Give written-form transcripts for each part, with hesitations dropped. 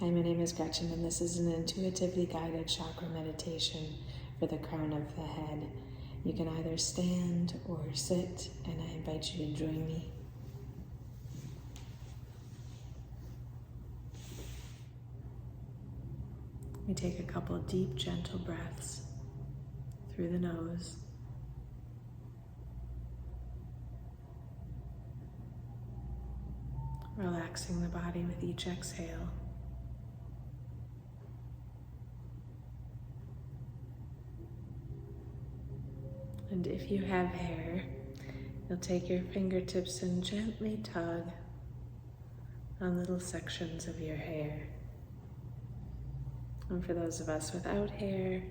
Hi, my name is Gretchen, and this is an intuitively guided chakra meditation for the crown of the head. You can either stand or sit, and I invite you to join me. We take a couple deep, gentle breaths through the nose. Relaxing the body with each exhale. And if you have hair, you'll take your fingertips and gently tug on little sections of your hair. And for those of us without hair,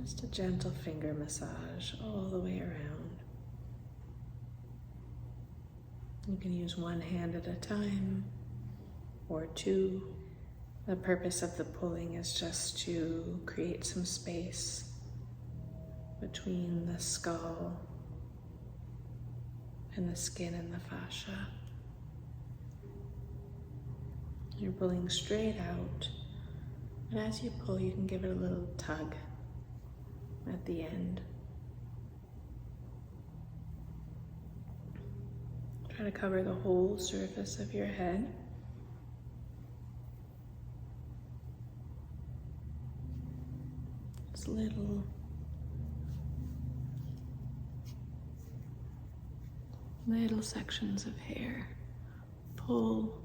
just a gentle finger massage all the way around. You can use one hand at a time or two. The purpose of the pulling is just to create some space between the skull and the skin and the fascia. You're pulling straight out, and as you pull, you can give it a little tug at the end. Try to cover the whole surface of your head. Just little sections of hair. Pull.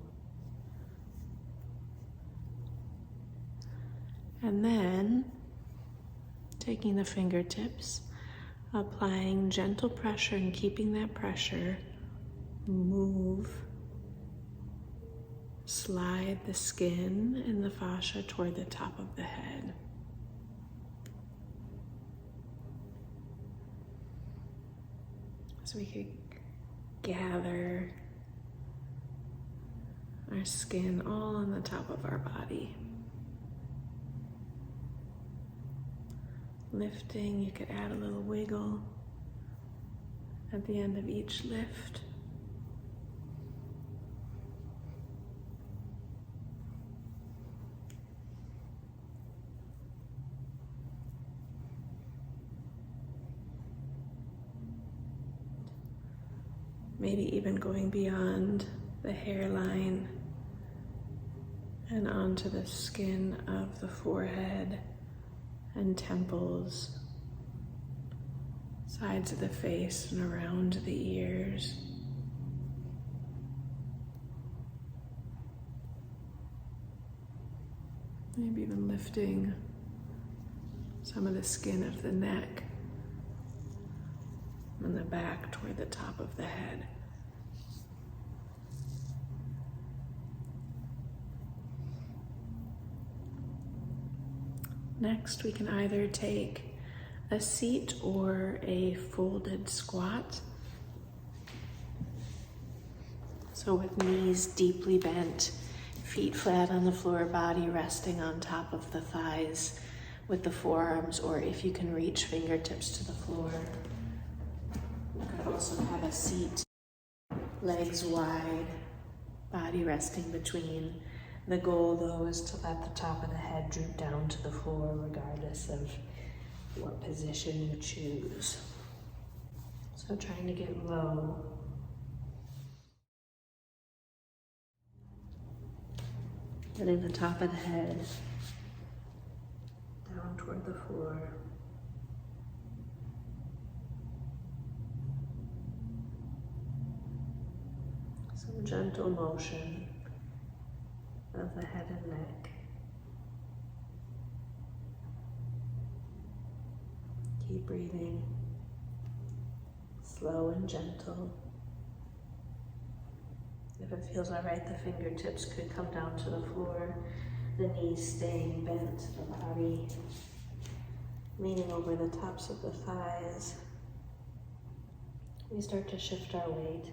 And then, taking the fingertips, applying gentle pressure and keeping that pressure, move, slide the skin and the fascia toward the top of the head. So we could gather our skin all on the top of our body. Lifting, you could add a little wiggle at the end of each lift. Maybe even going beyond the hairline and onto the skin of the forehead and temples, sides of the face and around the ears. Maybe even lifting some of the skin of the neck and the back toward the top of the head. Next, we can either take a seat or a folded squat. So with knees deeply bent, feet flat on the floor, body resting on top of the thighs with the forearms, or if you can reach fingertips to the floor. You could also have a seat, legs wide, body resting between. The goal, though, is to let the top of the head droop down to the floor regardless of what position you choose. So trying to get low. Letting the top of the head down toward the floor. Some gentle motion of the head and neck. Keep breathing, slow and gentle. If it feels all right, the fingertips could come down to the floor, the knees staying bent, the body leaning over the tops of the thighs. We start to shift our weight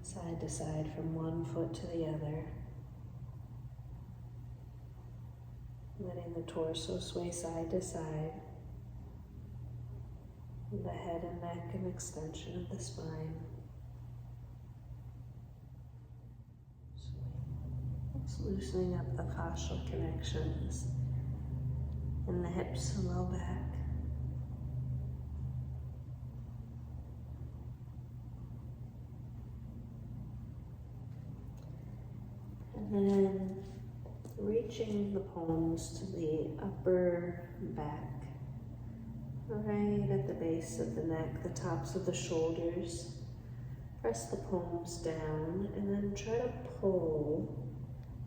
side to side from one foot to the other. Letting the torso sway side to side. The head and neck an extension of the spine. loosening up the fascial connections in the hips and low back. And then reaching the palms to the upper back, right at the base of the neck, the tops of the shoulders. Press the palms down and then try to pull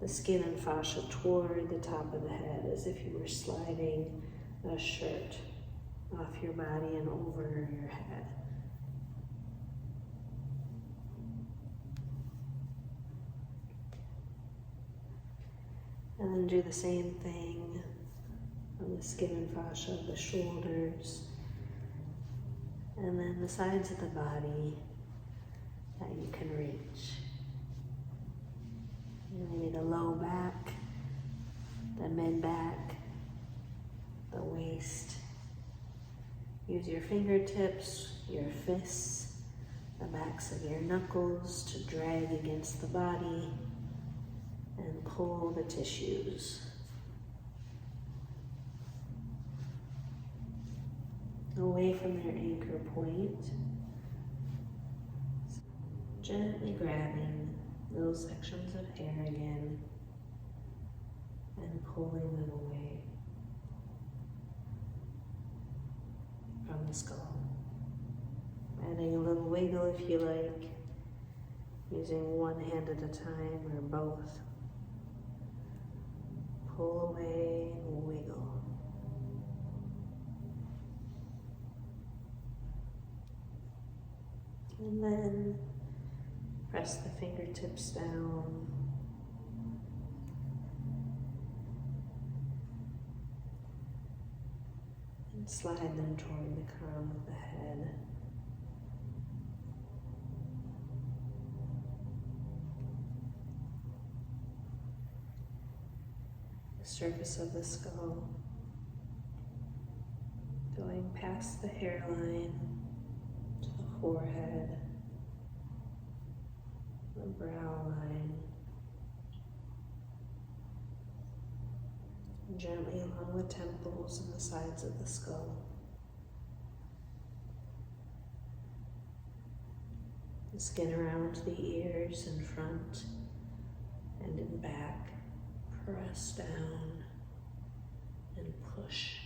the skin and fascia toward the top of the head as if you were sliding a shirt off your body and over your head. And then do the same thing on the skin and fascia of the shoulders, and then the sides of the body that you can reach. Maybe the low back, the mid back, the waist. Use your fingertips, your fists, the backs of your knuckles to drag against the body and pull the tissues. Away from your anchor point. Gently grabbing those sections of hair again and pulling them away from the skull. Adding a little wiggle if you like, using one hand at a time or both. Pull away and wiggle. And then press the fingertips down. And slide them toward the crown of the head. The surface of the skull, going past the hairline to the forehead, the brow line, and gently along the temples and the sides of the skull. The skin around the ears in front and in back, press down and push.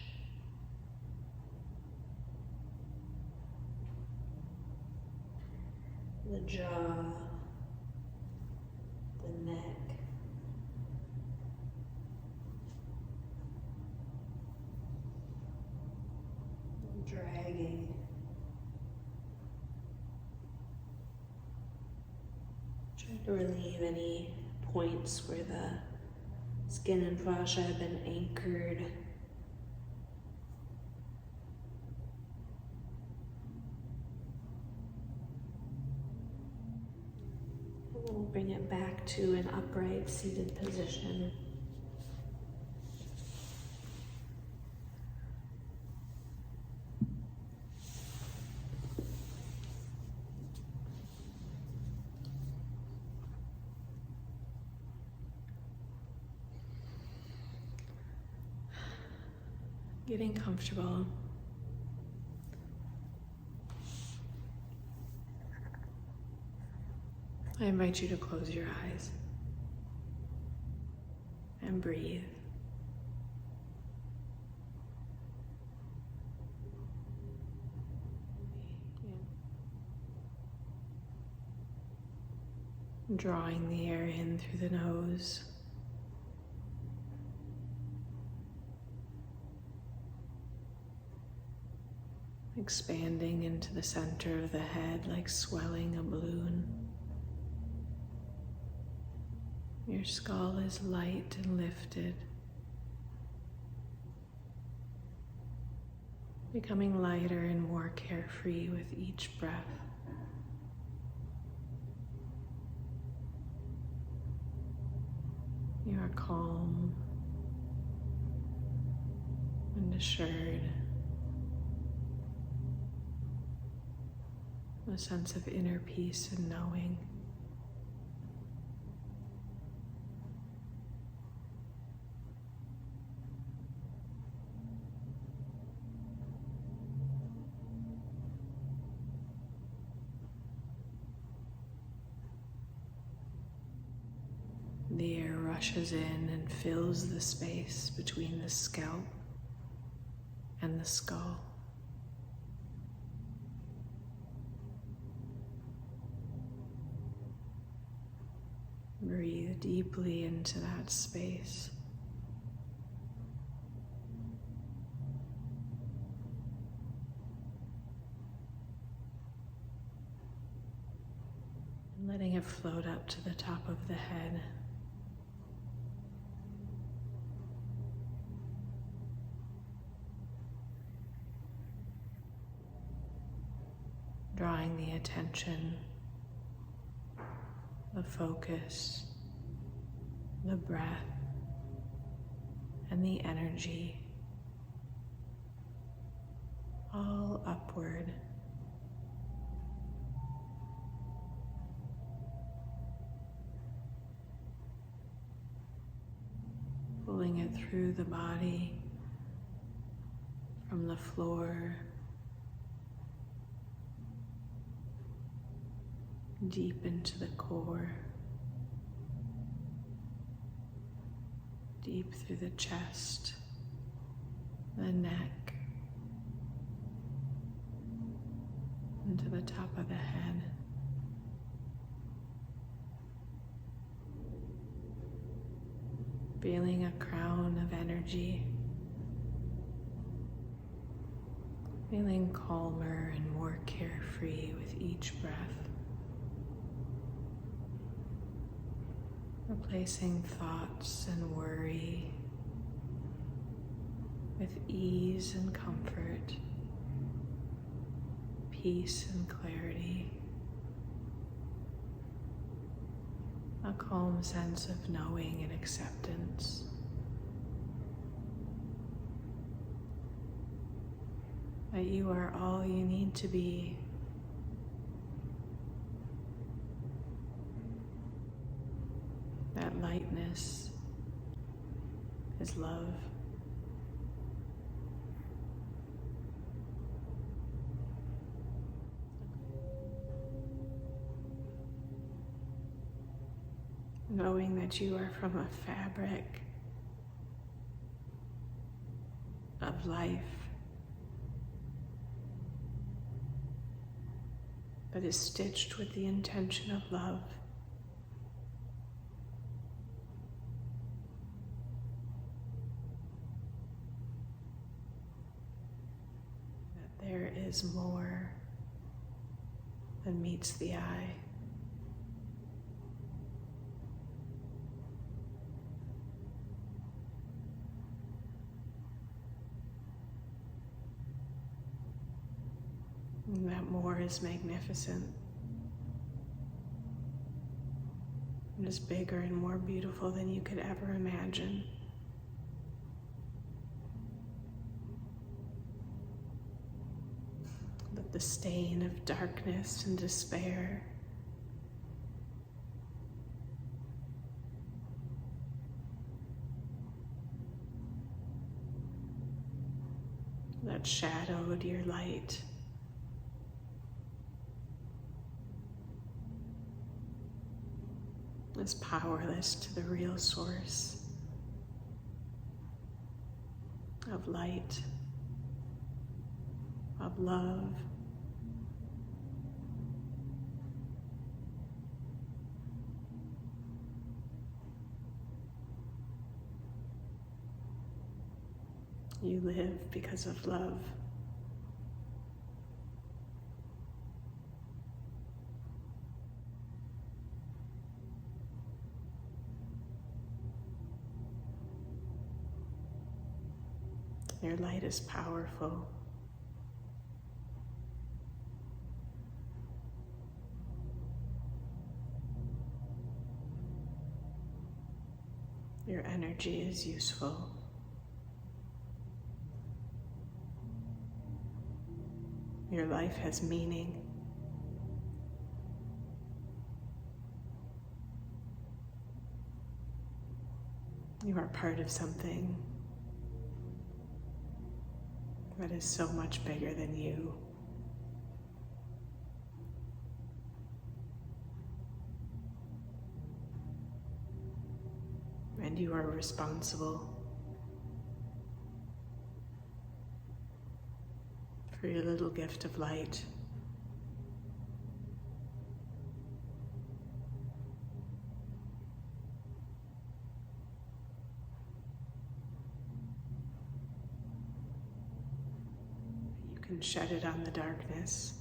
The jaw, the neck, dragging, try to relieve any points where the skin and fascia have been anchored. And then we'll bring it back to an upright seated position. Getting comfortable. I invite you to close your eyes and breathe. Drawing the air in through the nose. Expanding into the center of the head like swelling a balloon. Your skull is light and lifted, becoming lighter and more carefree with each breath. You are calm and assured. A sense of inner peace and knowing. rushes in and fills the space between the scalp and the skull. Breathe deeply into that space. And letting it float up to the top of the head. Drawing the attention, the focus, the breath, and the energy all upward. Pulling it through the body, from the floor, deep into the core, deep through the chest, the neck, into the top of the head. Feeling a crown of energy, feeling calmer and more carefree with each breath. Replacing thoughts and worry with ease and comfort, peace and clarity, a calm sense of knowing and acceptance. That you are all you need to be. That lightness is love. Knowing that you are from a fabric of life that is stitched with the intention of love. That there is more than meets the eye. And that more is magnificent. It is bigger and more beautiful than you could ever imagine. But the stain of darkness and despair that shadowed your light is powerless to the real source of light, of love, you live because of love. Your light is powerful. Your energy is useful. Your life has meaning. You are part of something that is so much bigger than you. and you are responsible for your little gift of light. You can shed it on the darkness.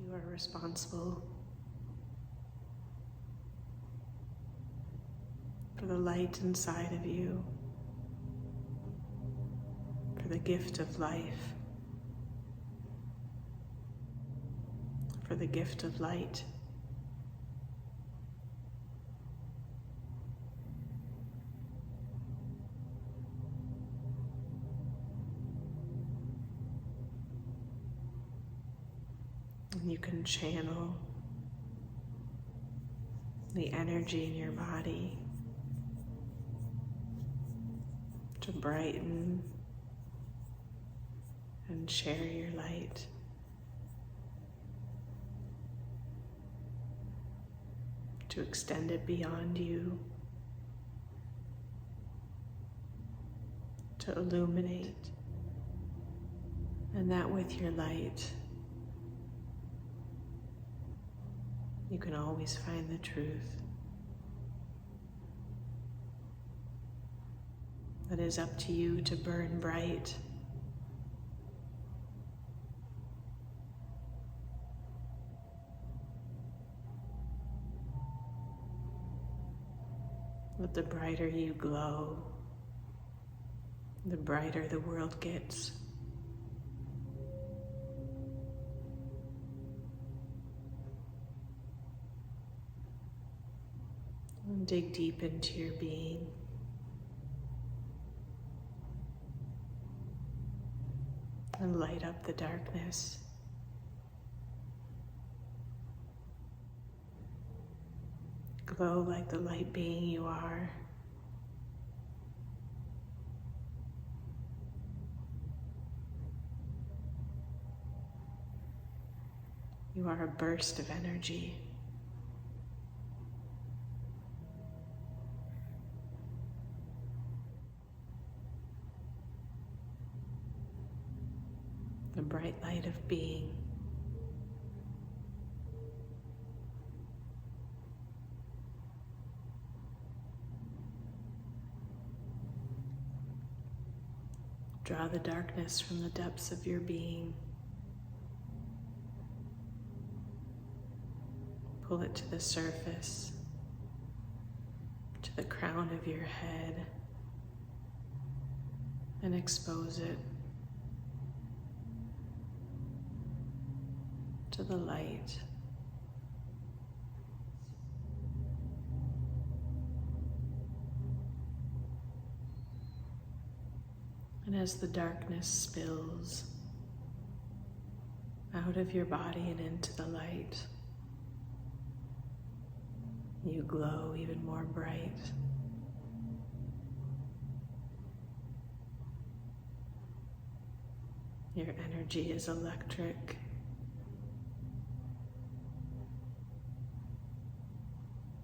You are responsible for the light inside of you, for the gift of life, for the gift of light. And you can channel the energy in your body to brighten and share your light. To extend it beyond you, to illuminate, and that with your light, you can always find the truth. It is up to you to burn bright. But the brighter you glow, the brighter the world gets. And dig deep into your being. And light up the darkness. Glow like the light being you are. You are a burst of energy. The bright light of being. Draw the darkness from the depths of your being. Pull it to the surface, to the crown of your head, and expose it to the light. And as the darkness spills out of your body and into the light, you glow even more bright. Your energy is electric.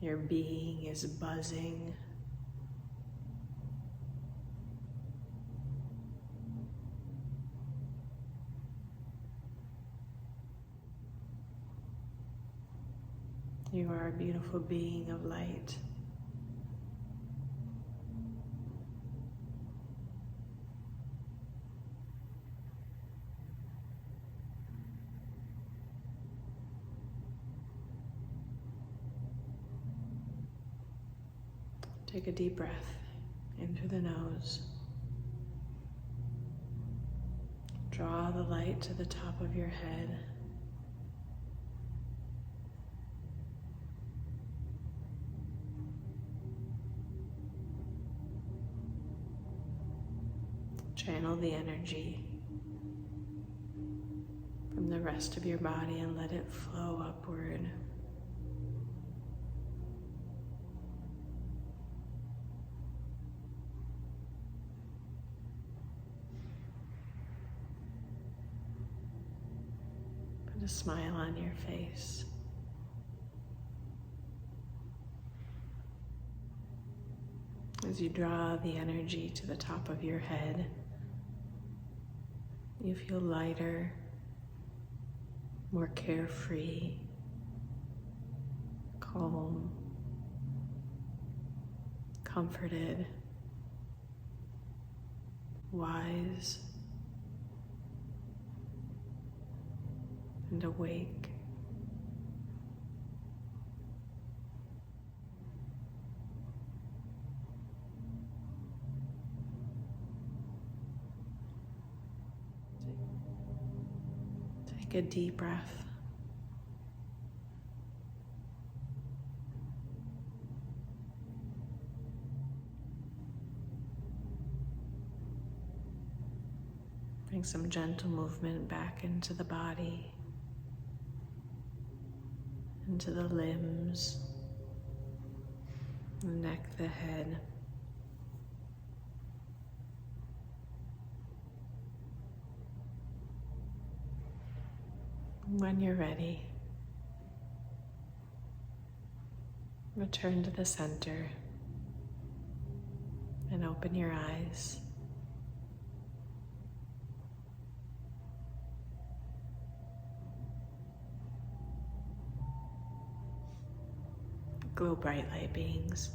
Your being is buzzing. You are a beautiful being of light. Take a deep breath in through the nose. Draw the light to the top of your head. Channel the energy from the rest of your body and let it flow upward. But a smile on your face. As you draw the energy to the top of your head, you feel lighter, more carefree, calm, comforted, wise, and awake. Take a deep breath. Bring some gentle movement back into the body, into the limbs, the neck, the head. When you're ready, return to the center and open your eyes. Glow bright light beings.